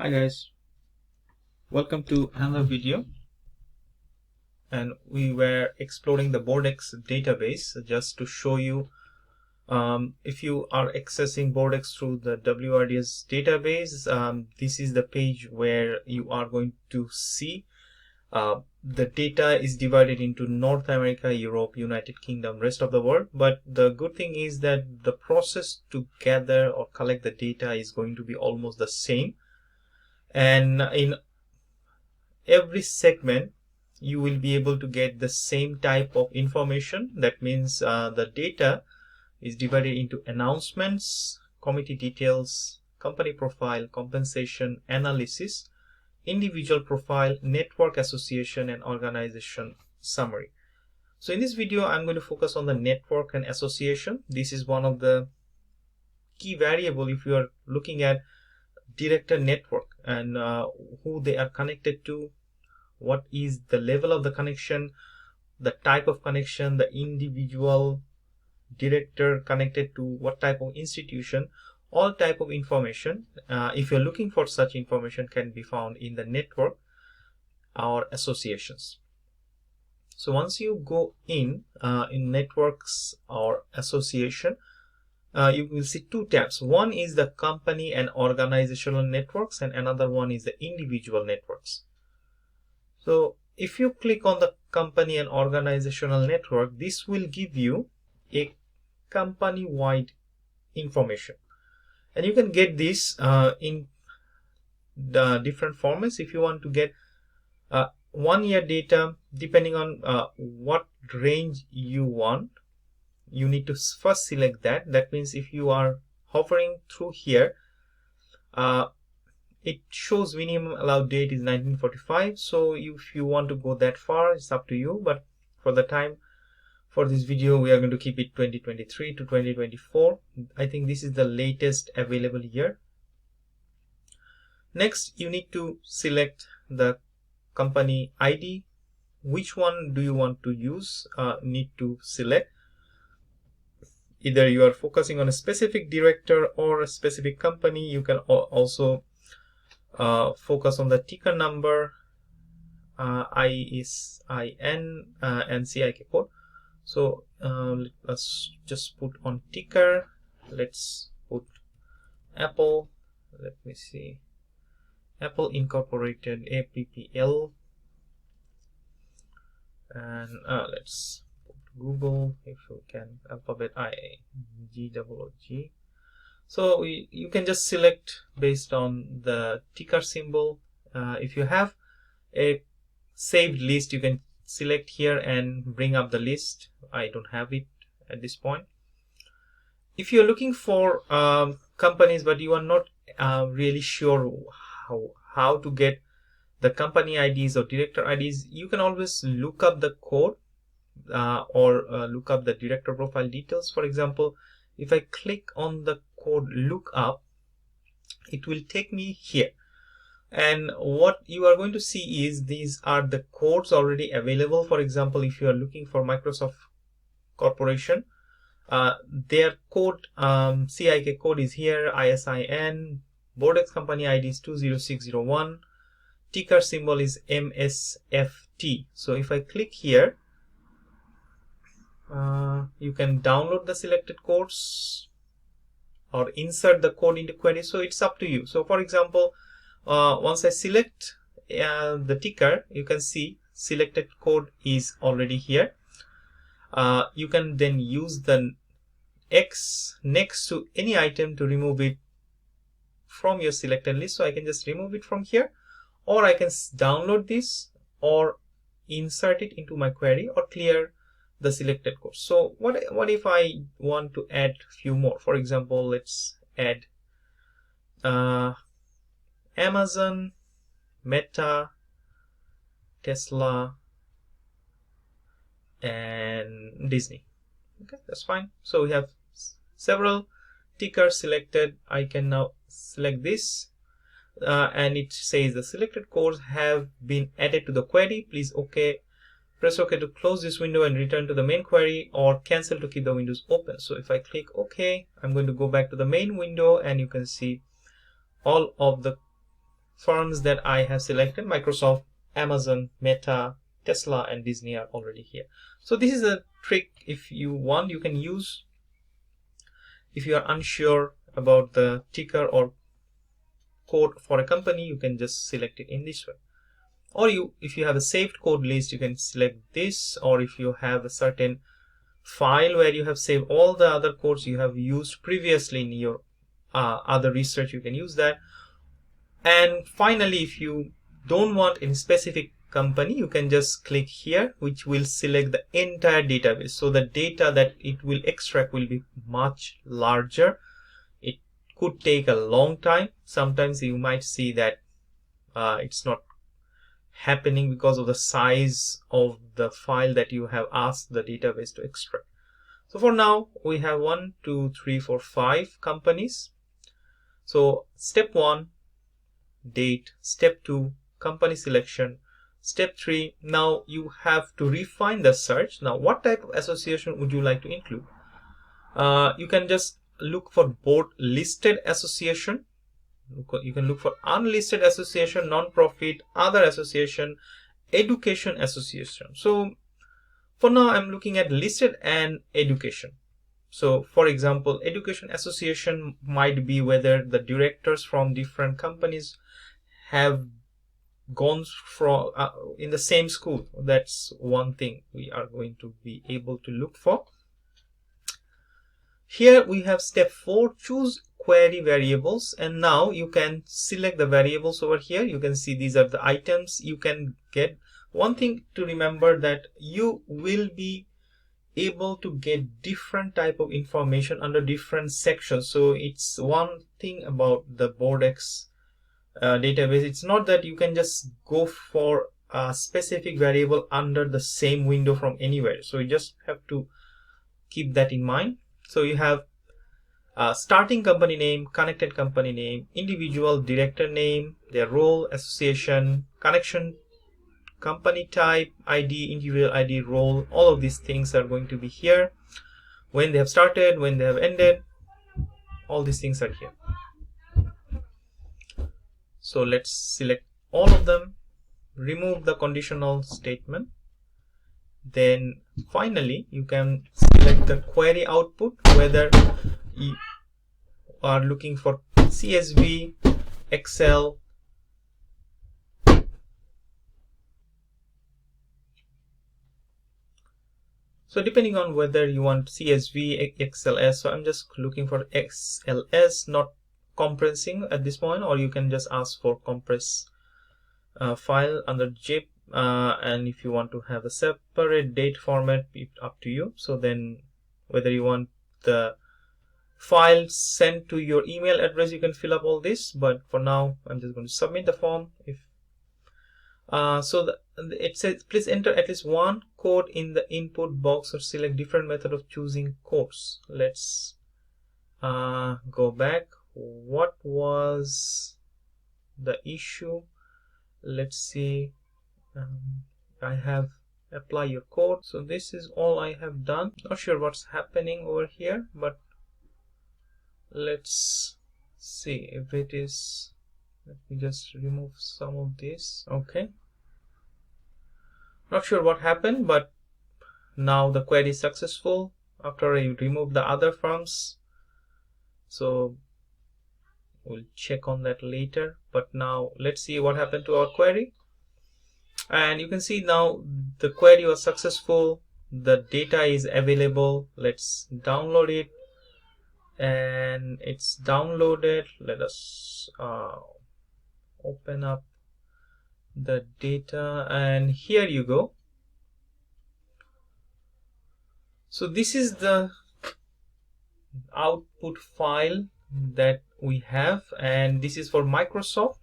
Hi guys, welcome to another video, and we were exploring the BoardX database just to show you if you are accessing BoardX through the WDRS database. This is the page where you are going to see the data is divided into North America, Europe, United Kingdom, rest of the world. But the good thing is that the process to gather or collect the data is going to be almost the same, and in every segment you will be able to get the same type of information. That means the data is divided into announcements, committee details, company profile, compensation, analysis, individual profile, network association, and organization summary. So in this video I'm going to focus on the network and association. This is one of the key variable if you are looking at director network and who they are connected to, what is the level of the connection, the type of connection, the individual director connected to what type of institution. All type of information, if you're looking for such information, can be found in the network or associations. So once you go in networks or association, you will see two tabs. One is the company and organizational networks, and another one is the individual networks. So if you click on the company and organizational network, this will give you a company-wide information, and you can get this in the different formats. If you want to get 1 year data, depending on what range you want, you need to first select that. That means if you are hovering through here, it shows minimum allowed date is 1945. So if you want to go that far, it's up to you, but for the time for this video we are going to keep it 2023 to 2024. I think this is the latest available year. Next, you need to select the company ID. Which one do you want to use? Need to select. Either you are focusing on a specific director or a specific company. You can also focus on the ticker number, ISIN, and CIK code. So let's just put on ticker. Let's put Apple. Let me see. Apple Incorporated, APPL. And let's put Google, if you can, alphabet IGOOG. So you can just select based on the ticker symbol. If you have a saved list, you can select here and bring up the list. I don't have it at this point. If you're looking for companies but you are not really sure how to get the company IDs or director IDs, you can always look up the code or look up the director profile details. For example, if I click on the code look up, it will take me here, and what you are going to see is these are the codes already available. For example, if you are looking for Microsoft Corporation, their code, CIK code is here, ISIN, BoardX company ID is 20601, ticker symbol is MSFT. So if I click here, you can download the selected codes or insert the code into query. So it's up to you. So for example, once I select the ticker, you can see selected code is already here. You can then use the X next to any item to remove it from your selected list. So I can just remove it from here, or I can download this or insert it into my query or clear the selected code. So what if I want to add few more? For example, let's add Amazon, Meta, Tesla, and Disney. Okay, that's fine. So we have several tickers selected. I can now select this and it says the selected codes have been added to the query. Please press OK to close this window and return to the main query, or cancel to keep the windows open. So if I click OK, I'm going to go back to the main window, and you can see all of the firms that I have selected: Microsoft, Amazon, Meta, Tesla, and Disney are already here. So this is a trick. If you want, you can use. If you are unsure about the ticker or code for a company, you can just select it in this way. Or if you have a saved code list, you can select this. Or if you have a certain file where you have saved all the other codes you have used previously in your other research, you can use that. And finally, if you don't want any specific company, you can just click here, which will select the entire database. So the data that it will extract will be much larger. It could take a long time. Sometimes you might see that it's not happening because of the size of the file that you have asked the database to extract. So for now, we have 1, 2, 3, 4, 5 companies. So step 1, date. Step 2, company selection. Step 3, now you have to refine the search. Now, what type of association would you like to include? You can just look for board listed association. You can look for unlisted association, non-profit, other association, education association. So for now, I'm looking at listed and education. So for example, education association might be whether the directors from different companies have gone from in the same school. That's one thing we are going to be able to look for. Here we have step 4, choose query variables, and now you can select the variables over here. You can see these are the items you can get. One thing to remember, that you will be able to get different type of information under different sections. So it's one thing about the BoardX database. It's not that you can just go for a specific variable under the same window from anywhere. So you just have to keep that in mind. So you have starting company name, connected company name, individual director name, their role, association, connection, company type, ID, individual ID, role. All of these things are going to be here. When they have started, when they have ended, all these things are here. So let's select all of them, remove the conditional statement. Then finally, you can select the query output, whether you are looking for CSV, Excel, so depending on whether you want CSV, XLS, so I'm just looking for XLS, not compressing at this point, or you can just ask for compress file under zip, and if you want to have a separate date format, it's up to you. So then whether you want the file sent to your email address, you can fill up all this, but for now I'm just going to submit the form. If it says please enter at least one code in the input box or select different method of choosing codes. Let's go back. What was the issue? Let's see. I have apply your code. So this is all I have done. Not sure what's happening over here, but let's see if it is. Let me just remove some of this. Okay. Not sure what happened, but now the query is successful after I remove the other firms. So we'll check on that later, but now let's see what happened to our query. And you can see now the query was successful, the data is available. Let's download it, and it's downloaded. Let us open up the data, and here you go. So this is the output file that we have, and this is for Microsoft,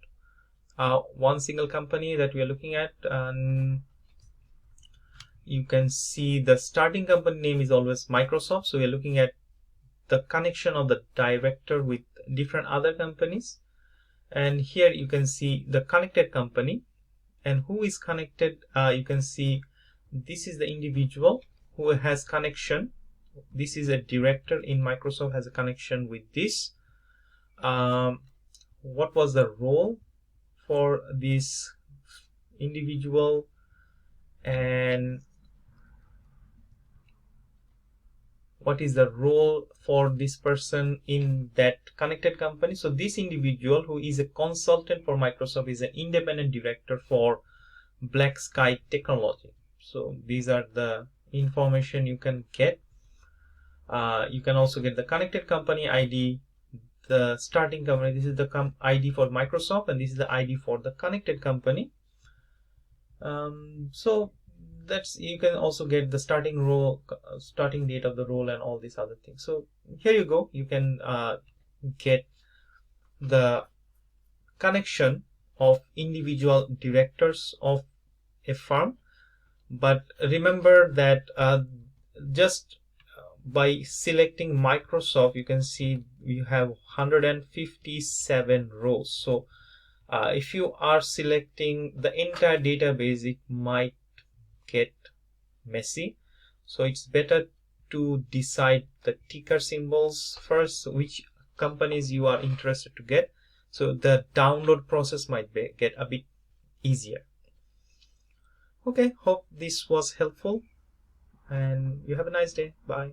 one single company that we are looking at. And you can see the starting company name is always Microsoft, so we are looking at the connection of the director with different other companies. And here you can see the connected company, and who is connected. You can see this is the individual who has connection. This is a director in Microsoft, has a connection with this. What was the role for this individual and what is the role for this person in that connected company. So this individual, who is a consultant for Microsoft, is an independent director for Black Sky Technology. So these are the information you can get. You can also get the connected company ID, the starting company. This is the ID for Microsoft, and this is the ID for the connected company. So that's, you can also get the starting role, starting date of the role, and all these other things. So here you go, you can get the connection of individual directors of a firm. But remember that just by selecting Microsoft, you can see you have 157 rows. So if you are selecting the entire database, it might get messy. So it's better to decide the ticker symbols first, which companies you are interested to get. So the download process might get a bit easier. Okay, hope this was helpful, and you have a nice day. Bye.